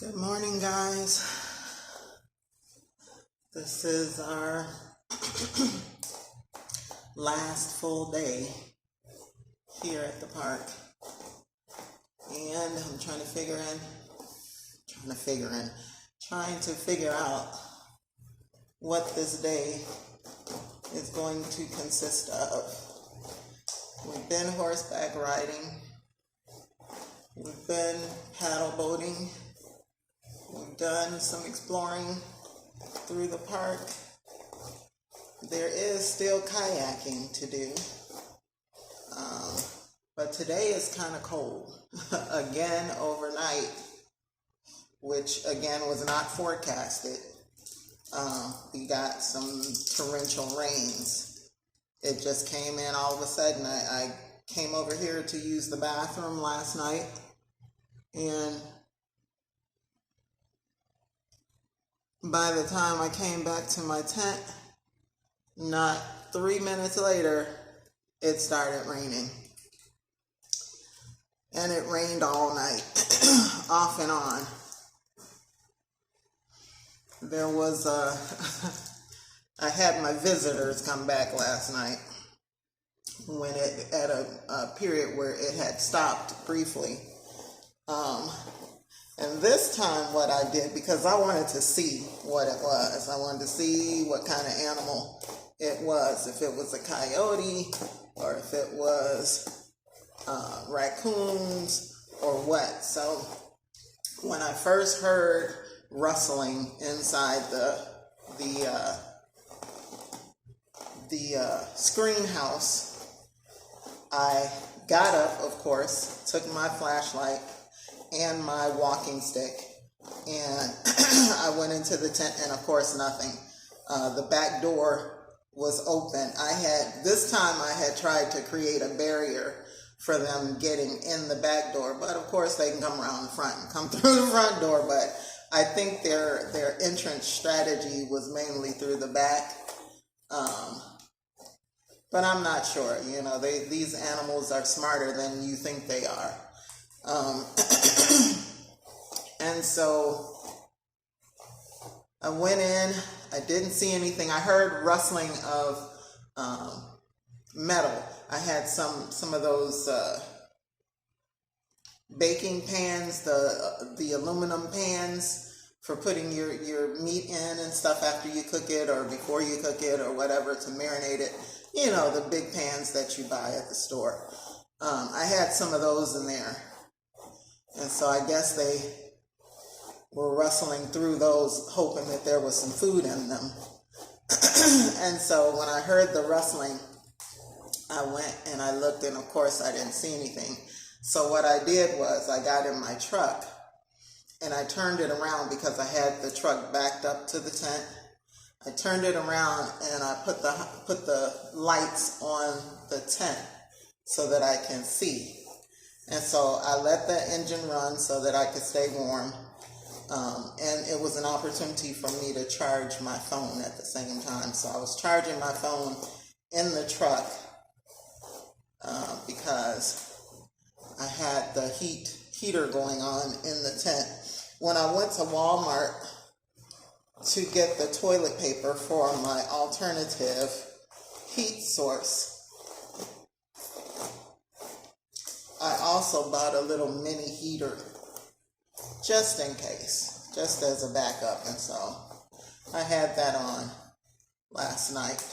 Good morning, guys. This is our last full day here at the park. And I'm trying to figure out what this day is going to consist of. We've been horseback riding. We've been paddle boating. We've done some exploring through the park. There is still kayaking to do. But today is kind of cold. Again, overnight, which again was not forecasted. We got some torrential rains. It just came in all of a sudden. I came over here to use the bathroom last night, and by the time I came back to my tent, not 3 minutes later, it started raining. And it rained all night, off and on. There was I had my visitors come back last night when it, at a period where it had stopped briefly. And this time what I did, because I wanted to see what it was. I wanted to see what kind of animal it was, if it was a coyote or if it was raccoons or what. So when I first heard rustling inside the screen house, I got up, of course, took my flashlight and my walking stick, and I went into the tent, and of course nothing. The back door was open. This time I had tried to create a barrier for them getting in the back door, but of course they can come around the front and come through the front door, but I think their entrance strategy was mainly through the back. But I'm not sure. You know, these animals are smarter than you think they are. And so I went in. I didn't see anything. I heard rustling of metal. I had some of those baking pans, the aluminum pans for putting your meat in and stuff after you cook it or before you cook it or whatever to marinate it. You know, the big pans that you buy at the store. I had some of those in there. And so I guess they were rustling through those, hoping that there was some food in them. And so when I heard the rustling, I went and I looked, and of course I didn't see anything. So what I did was I got in my truck and I turned it around because I had the truck backed up to the tent. I turned it around and I put the lights on the tent so that I can see. And so I let the engine run so that I could stay warm. And it was an opportunity for me to charge my phone at the same time. So I was charging my phone in the truck because I had the heater going on in the tent. When I went to Walmart to get the toilet paper for my alternative heat source, I also bought a little mini heater just in case, just as a backup. And so I had that on last night.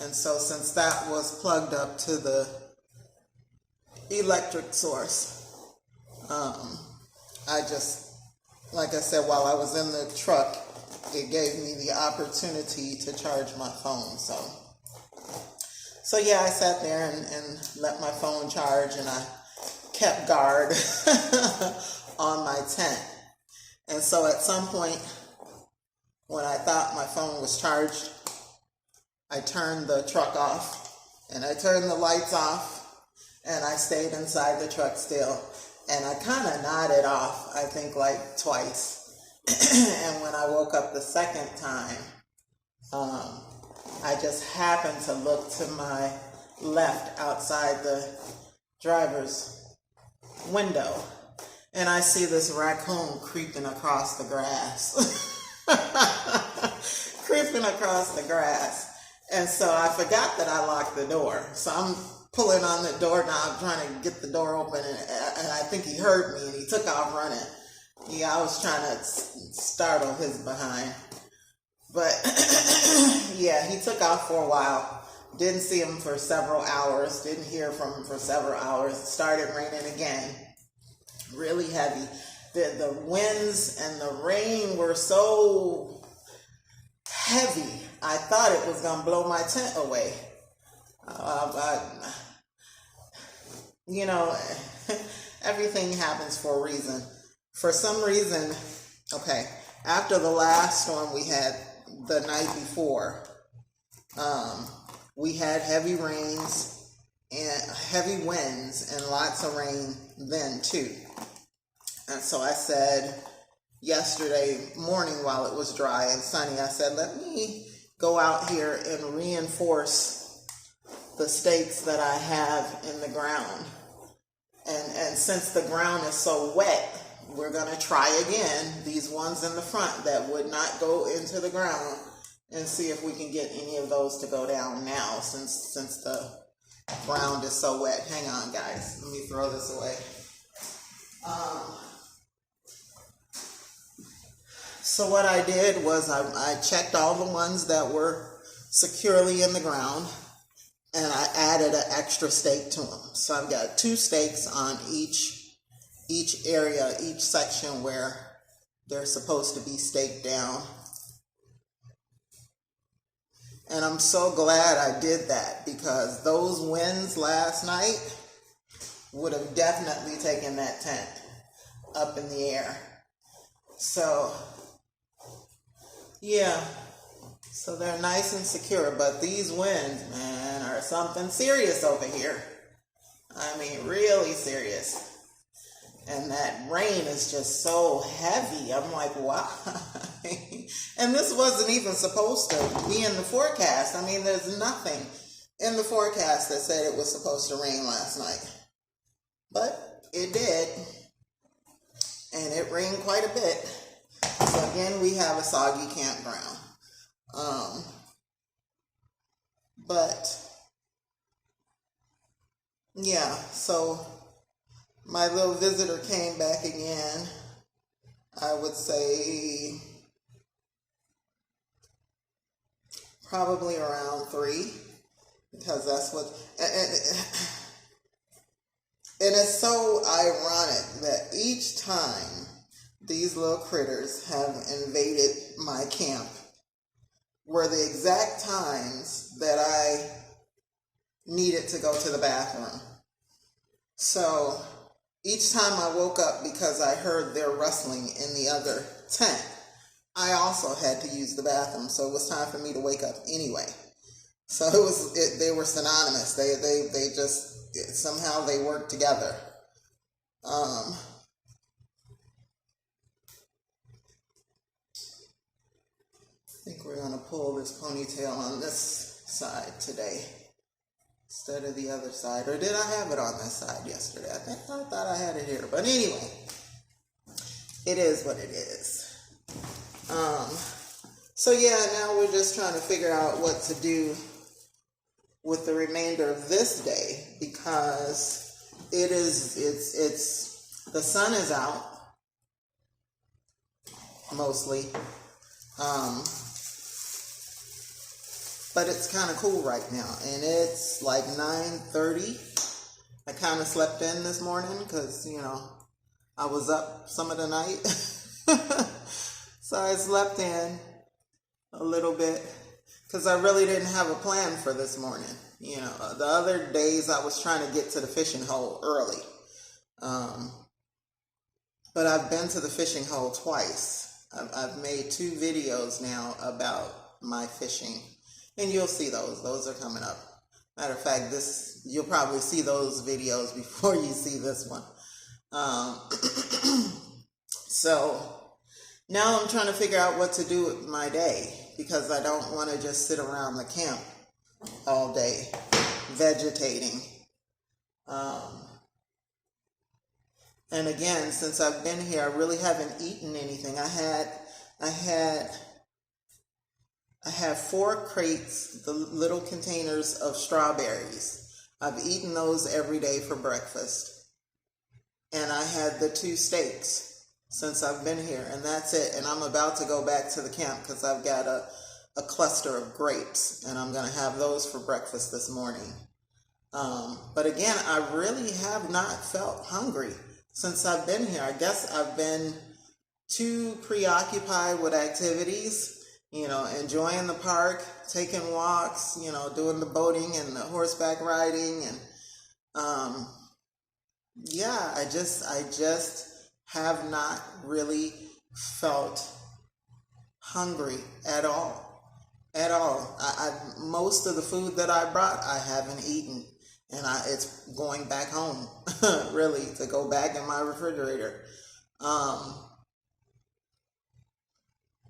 And so since that was plugged up to the electric source, I just, like I said, while I was in the truck, it gave me the opportunity to charge my phone. So yeah, I sat there and let my phone charge, and I kept guard on my tent. And so at some point, when I thought my phone was charged, I turned the truck off, and I turned the lights off, and I stayed inside the truck still. And I kind of nodded off, I think like twice. And when I woke up the second time, I just happened to look to my left outside the driver's window, and I see this raccoon creeping across the grass. Creeping across the grass. And so I forgot that I locked the door. So I'm pulling on the doorknob, trying to get the door open, and I think he heard me and he took off running. Yeah, I was trying to startle his behind. But yeah, he took off for a while. Didn't see him for several hours. Didn't hear from him for several hours. It started raining again. Really heavy. The winds and the rain were so heavy. I thought it was going to blow my tent away. You know, everything happens for a reason. For some reason, okay, after the last storm we had the night before, we had heavy rains and heavy winds and lots of rain then too. And so I said yesterday morning while it was dry and sunny, I said, let me go out here and reinforce the stakes that I have in the ground. And since the ground is so wet, we're going to try again these ones in the front that would not go into the ground and see if we can get any of those to go down now since the ground is so wet. Hang on, guys. Let me throw this away. So what I did was I checked all the ones that were securely in the ground, and I added an extra stake to them. So I've got 2 stakes on each area, each section where they're supposed to be staked down. And I'm so glad I did that, because those winds last night would have definitely taken that tent up in the air. So, yeah. So they're nice and secure, but these winds, man, are something serious over here. I mean, really serious. And that rain is just so heavy. I'm like, why? And this wasn't even supposed to be in the forecast. I mean, there's nothing in the forecast that said it was supposed to rain last night. But it did. And it rained quite a bit. So again, we have a soggy campground. But yeah, so my little visitor came back again, I would say probably around 3, because that's what, and it's so ironic that each time these little critters have invaded my camp were the exact times that I needed to go to the bathroom. So each time I woke up because I heard their rustling in the other tent, I also had to use the bathroom. So it was time for me to wake up anyway. So they were synonymous. They just, somehow they worked together. I think we're going to pull this ponytail on this side today instead of the other side. Or did I have it on this side yesterday? I thought I had it here. But anyway, it is what it is. So yeah, now we're just trying to figure out what to do with the remainder of this day, because it's the sun is out mostly. But it's kind of cool right now, and it's like 9:30. I kind of slept in this morning because, I was up some of the night. So I slept in a little bit because I really didn't have a plan for this morning. The other days I was trying to get to the fishing hole early. But I've been to the fishing hole twice. I've made 2 videos now about my fishing. And you'll see those. Those are coming up. Matter of fact, you'll probably see those videos before you see this one. So now I'm trying to figure out what to do with my day, because I don't want to just sit around the camp all day vegetating. And again, since I've been here, I really haven't eaten anything. I have 4 crates, the little containers of strawberries. I've eaten those every day for breakfast. And I had the 2 steaks since I've been here, and that's it. And I'm about to go back to the camp because I've got a cluster of grapes, and I'm going to have those for breakfast this morning. But again, I really have not felt hungry since I've been here. I guess I've been too preoccupied with activities, enjoying the park, taking walks, doing the boating and the horseback riding. And yeah, I just have not really felt hungry at all. At all. Most of the food that I brought, I haven't eaten. And it's going back home, really, to go back in my refrigerator.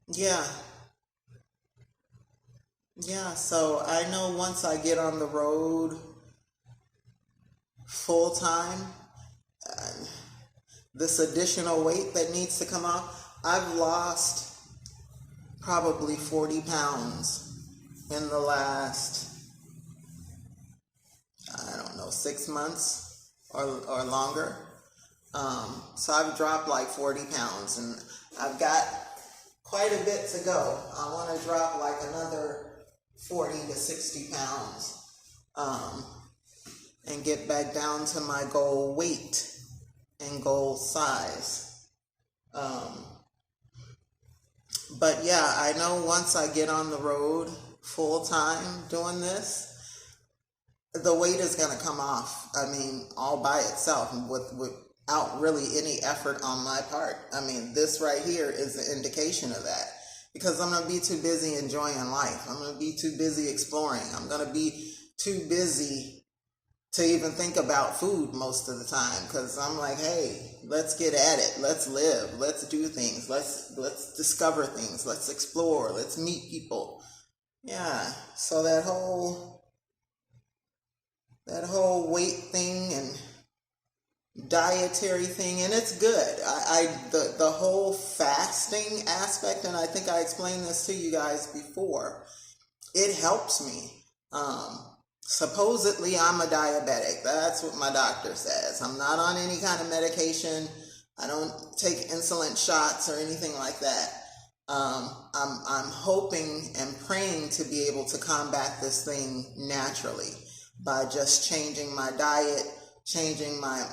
Yeah. Yeah, so I know once I get on the road full time, uh, this additional weight that needs to come off, I've lost probably 40 pounds in the last, I don't know, 6 months or longer. So I've dropped like 40 pounds, and I've got quite a bit to go. I want to drop like another 40 to 60 pounds and get back down to my goal weight and goal size. But yeah, I know once I get on the road full time doing this, the weight is going to come off. I mean, all by itself without really any effort on my part. I mean, this right here is an indication of that, because I'm going to be too busy enjoying life. I'm going to be too busy exploring. I'm going to be too busy to even think about food most of the time, because I'm like, hey, let's get at it. Let's live. Let's do things. Let's discover things. Let's explore. Let's meet people. Yeah. So that whole weight thing and dietary thing, and it's good. The whole fasting aspect, and I think I explained this to you guys before. It helps me. Supposedly I'm a diabetic. That's what my doctor says. I'm not on any kind of medication. I don't take insulin shots or anything like that. I'm hoping and praying to be able to combat this thing naturally by just changing my diet, changing my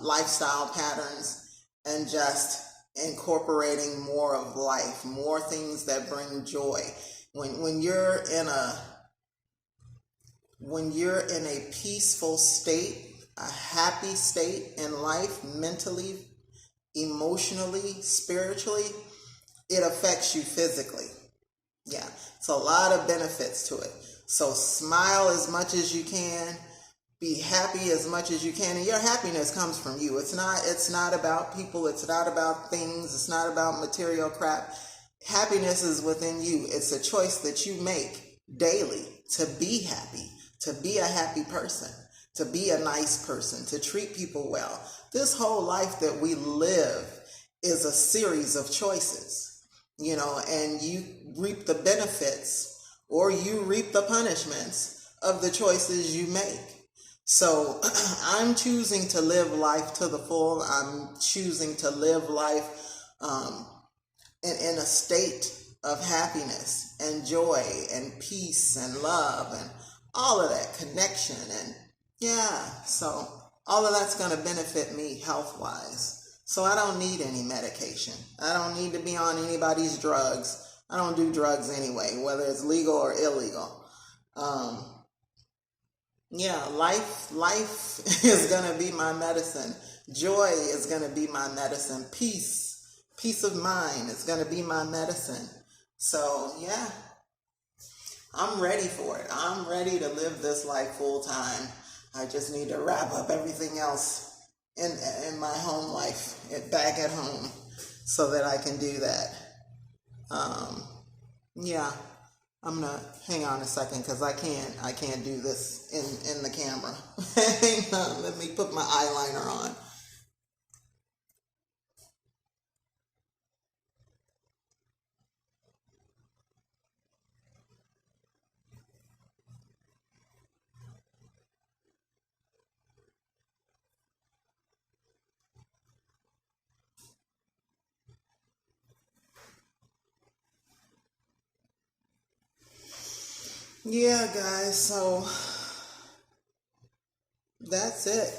lifestyle patterns, and just incorporating more of life, more things that bring joy. When you're in a peaceful state, a happy state in life, mentally, emotionally, spiritually, it affects you physically. Yeah, it's a lot of benefits to it. So smile as much as you can, be happy as much as you can, and your happiness comes from you. It's not about people, it's not about things, it's not about material crap. Happiness is within you. It's a choice that you make daily to be happy, to be a happy person, to be a nice person, to treat people well. This whole life that we live is a series of choices, and you reap the benefits or you reap the punishments of the choices you make. So I'm choosing to live life to the full. I'm choosing to live life in a state of happiness and joy and peace and love and all of that connection. And yeah, so all of that's going to benefit me health-wise. So I don't need any medication. I don't need to be on anybody's drugs. I don't do drugs anyway, whether it's legal or illegal. Yeah, life is going to be my medicine. Joy is going to be my medicine. Peace of mind is going to be my medicine. So yeah, I'm ready for it. I'm ready to live this life full time. I just need to wrap up everything else in my home life, back at home, so that I can do that. Yeah, I'm gonna hang on a second because I can't do this in the camera. Hang on, let me put my eyeliner on. Yeah, guys, so that's it.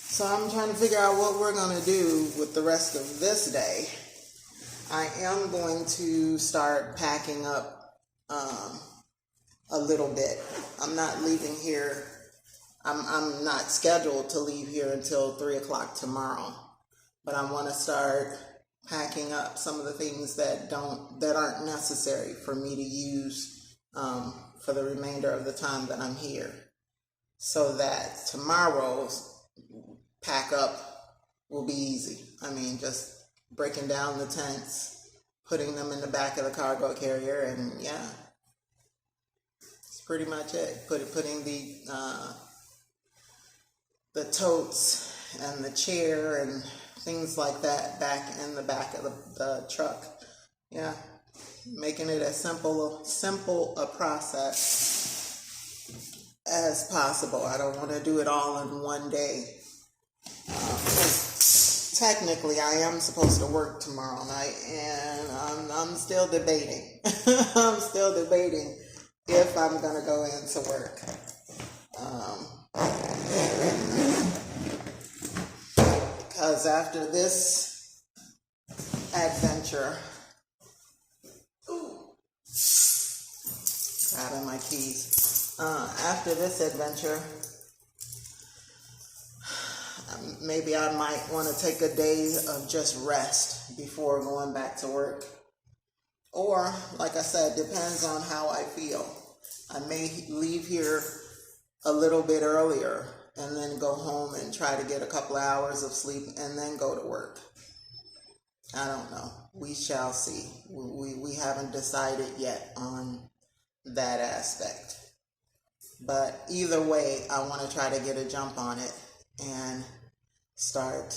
So I'm trying to figure out what we're going to do with the rest of this day. I am going to start packing up a little bit. I'm not leaving here. I'm not scheduled to leave here until 3 o'clock tomorrow. But I want to start packing up some of the things that aren't necessary for me to use for the remainder of the time that I'm here, so that tomorrow's pack up will be easy. I mean, just breaking down the tents, putting them in the back of the cargo carrier, and yeah, that's pretty much it. Putting the totes and the chair and things like that back in the back of the truck. Yeah, making it as simple a process as possible. I don't want to do it all in one day. Technically, I am supposed to work tomorrow night, and I'm still debating. I'm still debating if I'm going to go into work. Because after this adventure, grabbing my keys. After this adventure, maybe I might want to take a day of just rest before going back to work. Or, like I said, depends on how I feel. I may leave here a little bit earlier and then go home and try to get a couple of hours of sleep and then go to work. I don't know. We shall see. We haven't decided yet on that aspect. But either way, I want to try to get a jump on it and start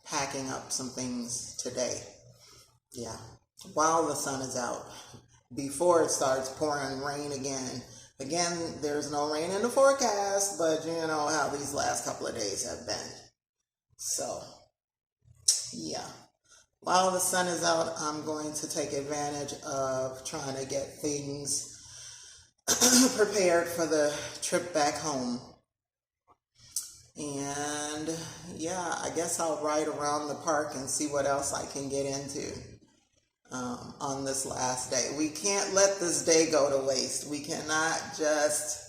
packing up some things today. Yeah. While the sun is out. Before it starts pouring rain again. Again, there's no rain in the forecast, but you know how these last couple of days have been. So, yeah. While the sun is out, I'm going to take advantage of trying to get things prepared for the trip back home. And yeah, I guess I'll ride around the park and see what else I can get into on this last day. We can't let this day go to waste. We cannot just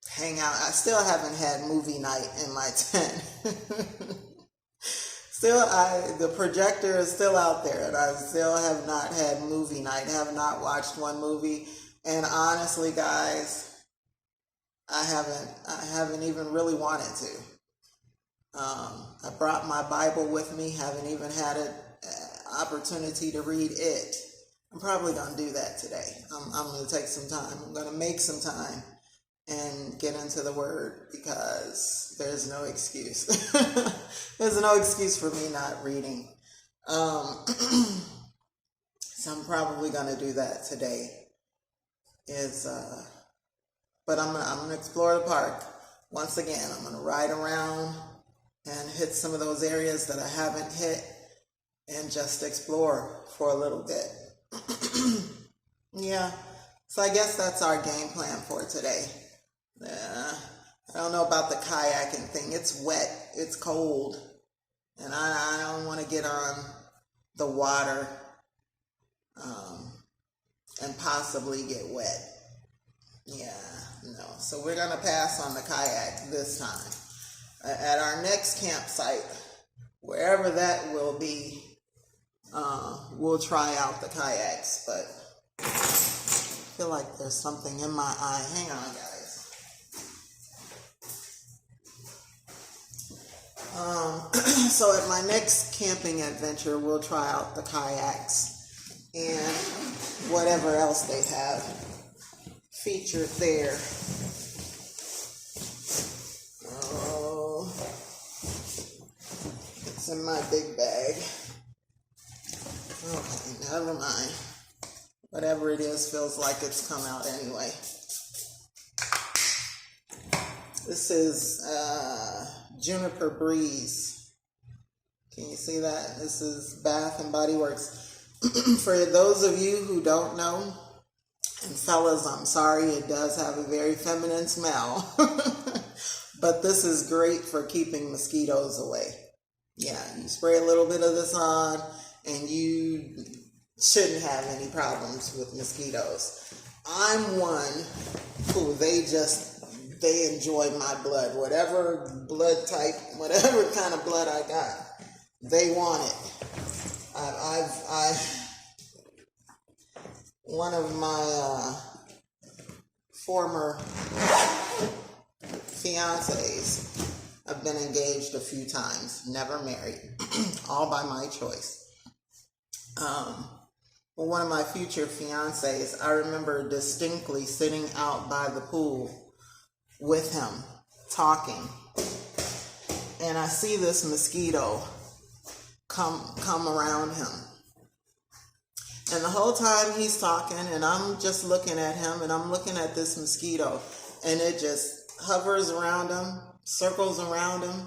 hang out. I still haven't had movie night in my tent. The projector is still out there, and I still have not had movie night. Have not watched one movie, and honestly, guys, I haven't even really wanted to. I brought my Bible with me. Haven't even had an opportunity to read it. I'm probably gonna do that today. I'm gonna take some time. I'm gonna make some time and get into the Word, because there's no excuse. There's no excuse for me not reading. So I'm probably gonna do that today. But I'm gonna explore the park once again. I'm gonna ride around and hit some of those areas that I haven't hit, and just explore for a little bit. Yeah. So I guess that's our game plan for today. I don't know about the kayaking thing. It's wet. It's cold. And I don't want to get on the water and possibly get wet. Yeah, no. So we're going to pass on the kayak this time. At our next campsite, wherever that will be, we'll try out the kayaks. But I feel like there's something in my eye. Hang on, guys. So at my next camping adventure, we'll try out the kayaks and whatever else they have featured there. Oh, it's in my big bag. Okay, never mind. Whatever it is feels like it's come out anyway. This is Juniper Breeze. Can you see that? This is Bath and Body Works. For those of you who don't know, and fellas, I'm sorry, it does have a very feminine smell. But this is great for keeping mosquitoes away. Yeah, you spray a little bit of this on, and you shouldn't have any problems with mosquitoes. I'm one who they enjoy my blood. Whatever blood type, whatever kind of blood I got, they want it. One of my former fiancés, I've been engaged a few times, never married, all by my choice. Well, one of my future fiancés, I remember distinctly sitting out by the pool with him, talking, and I see this mosquito come around him. And the whole time he's talking, and I'm just looking at him, and I'm looking at this mosquito, and it just hovers around him, circles around him,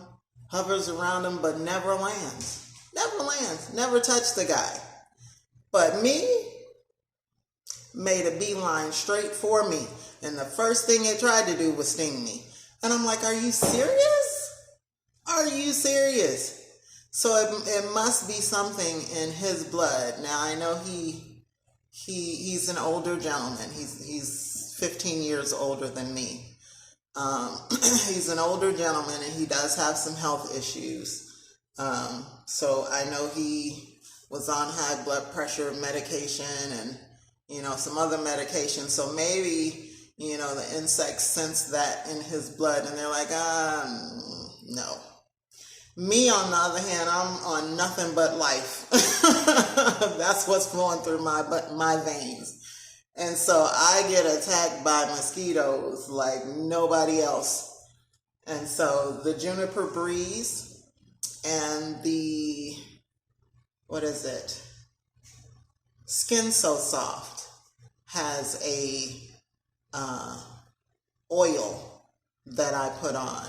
hovers around him, but never lands. Never lands. Never touched the guy. But me made a beeline straight for me, and the first thing it tried to do was sting me. And I'm like, are you serious? Are you serious? So it must be something in his blood. Now I know he's an older gentleman. He's 15 years older than me. He's an older gentleman, and he does have some health issues. So I know he was on high blood pressure medication and, some other medication. So maybe, the insects sense that in his blood, and they're like, no. Me, on the other hand, I'm on nothing but life. That's what's flowing through my veins. And so I get attacked by mosquitoes like nobody else. And so the juniper breeze and the, Skin So Soft has a oil that I put on.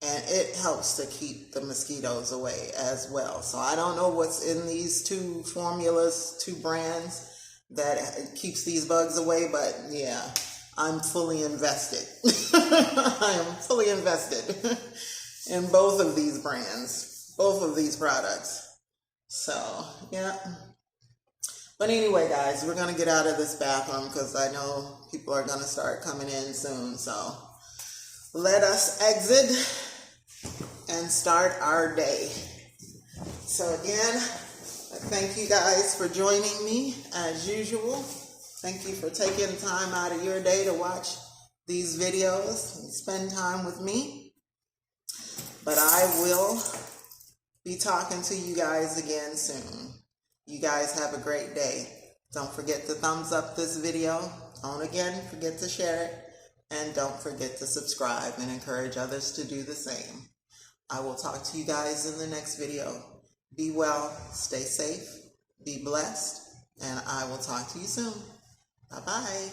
And it helps to keep the mosquitoes away as well. So I don't know what's in these two formulas, two brands that keeps these bugs away, but yeah, I'm fully invested. I am fully invested in both of these brands, both of these products. So, yeah. But anyway, guys, we're going to get out of this bathroom because I know people are going to start coming in soon. So let us exit and start our day. So again, thank you guys for joining me as usual. Thank you for taking time out of your day to watch these videos and spend time with me. But I will be talking to you guys again soon. You guys have a great day. Don't forget to thumbs up this video. Don't again forget to share it. And don't forget to subscribe and encourage others to do the same. I will talk to you guys in the next video. Be well, stay safe, be blessed, and I will talk to you soon. Bye-bye.